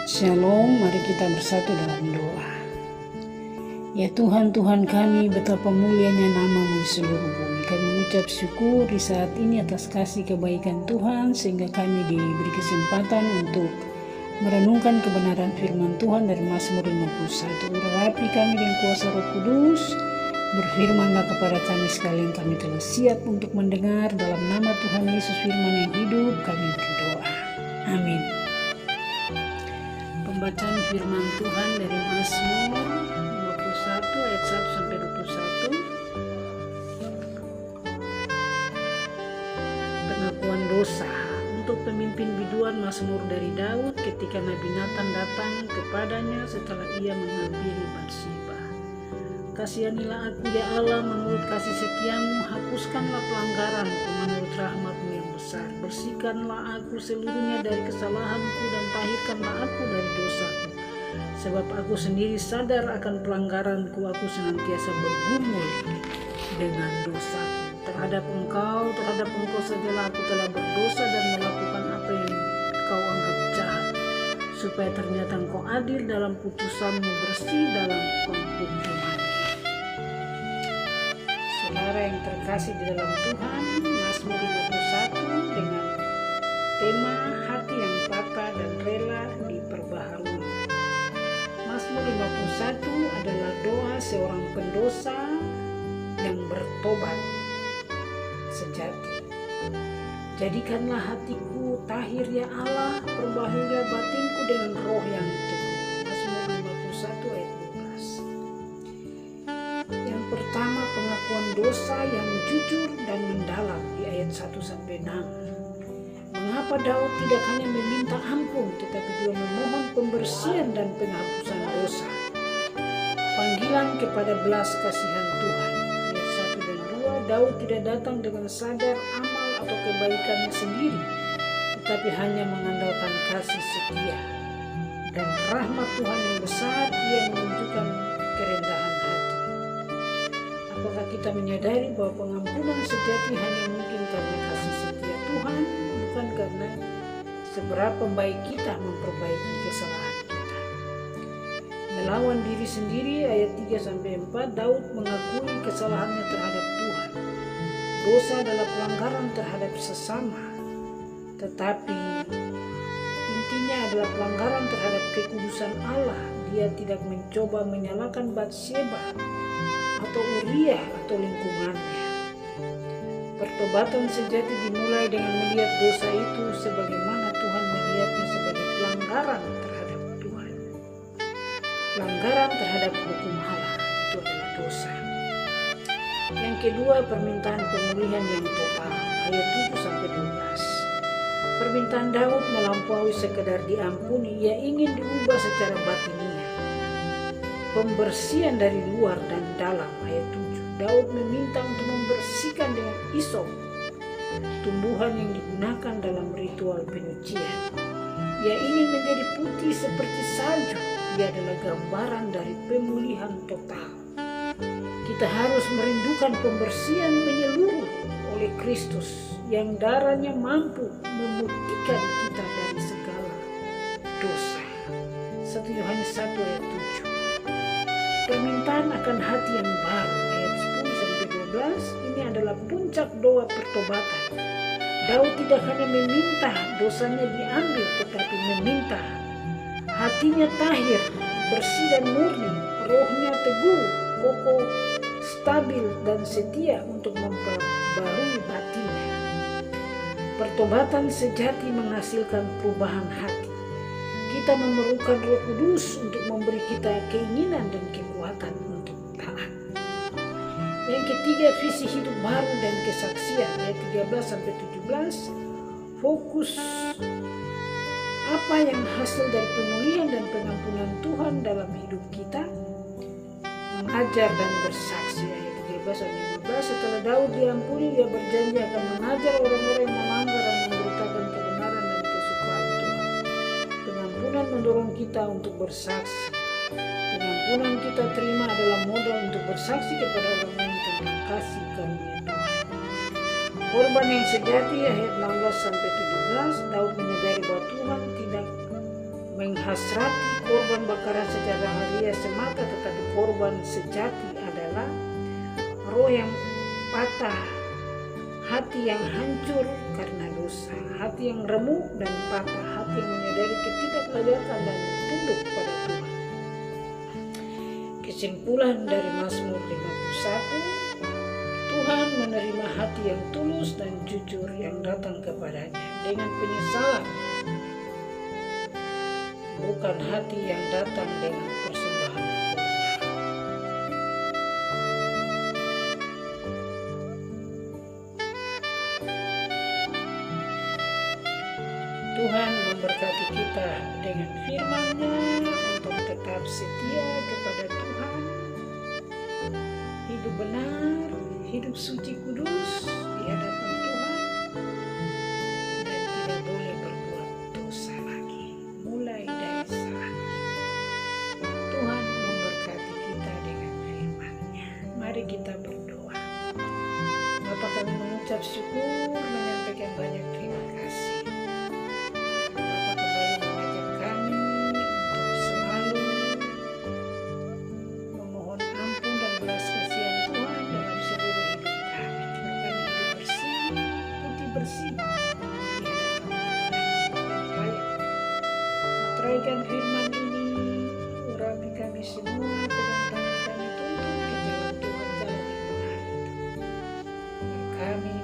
Shalom, mari kita bersatu dalam doa. Ya Tuhan, Tuhan kami, betapa mulianya nama-Mu di seluruh bumi. Kami mengucap syukur di saat ini atas kasih kebaikan Tuhan, sehingga kami diberi kesempatan untuk merenungkan kebenaran firman Tuhan dari Mazmur 51. Urapi kami dengan kuasa Roh Kudus, berfirmanlah kepada kami sekalian, kami telah siap untuk mendengar. Dalam nama Tuhan Yesus firman yang hidup, kami berdoa. Amin. Pembacaan firman Tuhan dari Mazmur 51 ayat 1 sampai 21. Pengakuan dosa. Untuk pemimpin biduan Mazmur dari Daud ketika Nabi Nathan datang kepadanya setelah ia menghampiri Batsheba. Kasihanilah aku ya Allah, menurut kasih setiamu, hapuskanlah pelanggaranku menurut rahmat-Mu yang besar. Bersihkanlah aku seluruhnya dari kesalahanku dan tahirkanlah aku dari dosaku. Sebab aku sendiri sadar akan pelanggaranku, aku senantiasa bergumul dengan dosaku. Terhadap engkau sajalah aku telah berdosa dan melakukan apa yang kau anggap jahat. Supaya ternyata engkau adil dalam putusanmu, bersih dalam penghukuman. Saudara yang terkasih di dalam Tuhan, Mazmur 51 dengan tema hati yang patah dan rela diperbaharui. Mazmur 51 adalah doa seorang pendosa yang bertobat sejati. Jadikanlah hatiku tahir ya Allah, perbaharuilah batinku dengan roh yang teguh. Mazmur 51 ayat 12. Yang pertama, pengakuan dosa yang jujur dan mendalam di ayat 1 sampai 6. Mengapa Daud tidak hanya meminta ampun tetapi juga memohon pembersihan dan penghapusan dosa? Panggilan kepada belas kasihan Tuhan. Ayat 1 dan 2, Daud tidak datang dengan sadar amal atau kebaikannya sendiri, tetapi hanya mengandalkan kasih setia dan rahmat Tuhan yang besar. Ia menunjukkan kerendahan hati. Apakah kita menyadari bahwa pengampunan sejati hanya mungkin karena kasih setia Tuhan, bukan karena seberapa baik kita memperbaiki kesalahan kita? Melawan diri sendiri, ayat 3-4, Daud mengakui kesalahannya terhadap Tuhan. Dosa adalah pelanggaran terhadap sesama, tetapi intinya adalah pelanggaran terhadap kekudusan Allah. Dia tidak mencoba menyalahkan Batsheba atau Uriah atau lingkungannya. Pertobatan sejati dimulai dengan melihat dosa itu sebagaimana Tuhan melihatnya, sebagai pelanggaran terhadap Tuhan. Pelanggaran terhadap hukum Allah itu adalah dosa. Yang kedua, permintaan pemulihan yang total, ayat 7-12. Permintaan Daud melampaui sekedar diampuni, ia ingin diubah secara batiniah. Pembersihan dari luar dan dalam, ayat 7. Daud meminta untuk membersihkan dengan isop, tumbuhan yang digunakan dalam ritual penyucian. Ia ingin menjadi putih seperti salju. Ia adalah gambaran dari pemulihan total. Kita harus merindukan pembersihan menyeluruh oleh Kristus yang darahnya mampu memutihkan kita dari segala dosa. 1 Yohanes 1 ayat 7. Permintaan akan hati yang baru, ayat 10-12. Ini adalah puncak doa pertobatan. Daud tidak hanya meminta dosanya diambil, tetapi meminta hatinya tahir, bersih dan murni, rohnya teguh, kokoh, stabil dan setia untuk memperbarui batinnya. Pertobatan sejati menghasilkan perubahan hati. Kita memerlukan Roh Kudus untuk memberi kita keinginan dan kekuatan untuk taat. Yang ketiga, visi hidup baru dan kesaksian, ayat 13-17. Fokus apa yang hasil dari pemulihan dan pengampunan Tuhan dalam hidup kita? Mengajar dan bersaksi, ayat 13-15. Setelah Daud diampuni, dia berjanji akan mengajar orang-orang yang melanggar dan memberitakan kebenaran dan kesukaan Tuhan. Pengampunan mendorong kita untuk bersaksi. Pengampunan kita terima adalah modal untuk bersaksi kepada orang lain tentang kasih karunia Tuhan. Korban yang sejati, ayat 16-17. Daud menyadari bahwa Tuhan tidak menghasrati korban bakaran secara harian semata, tetapi korban sejati adalah roh yang patah, hati yang hancur karena dosa, hati yang remuk dan patah, hati yang menyadari ketidaklayakkan dan tunduk pada Tuhan. Kesimpulan dari Mazmur 51, Tuhan menerima hati yang tulus dan jujur yang datang kepadanya dengan penyesalan, bukan hati yang datang dengan persembahan. Tuhan memberkati kita dengan firman-Nya untuk tetap setia kepada Tuhan, hidup benar, hidup suci kudus di hadapan Tuhan, dan tidak boleh berbuat dosa lagi mulai dari saat ini. Tuhan memberkati kita dengan firman-Nya. Mari kita berdoa. Bapa, kami mengucap syukur, menyampaikan banyak terima kasih. Bapa kembali mengajak kami untuk selalu memohon ampun dan belas kasihan Tuhan dalam seluruh hidup kami. Agar kami hidup bersih, putih bersih di hadapan Tuhan yang layak. Meteraikan firman ini, urapi kami semua, pegang tangan kami tuntun ke jalan Tuhan, jalan yang benar itu. Kami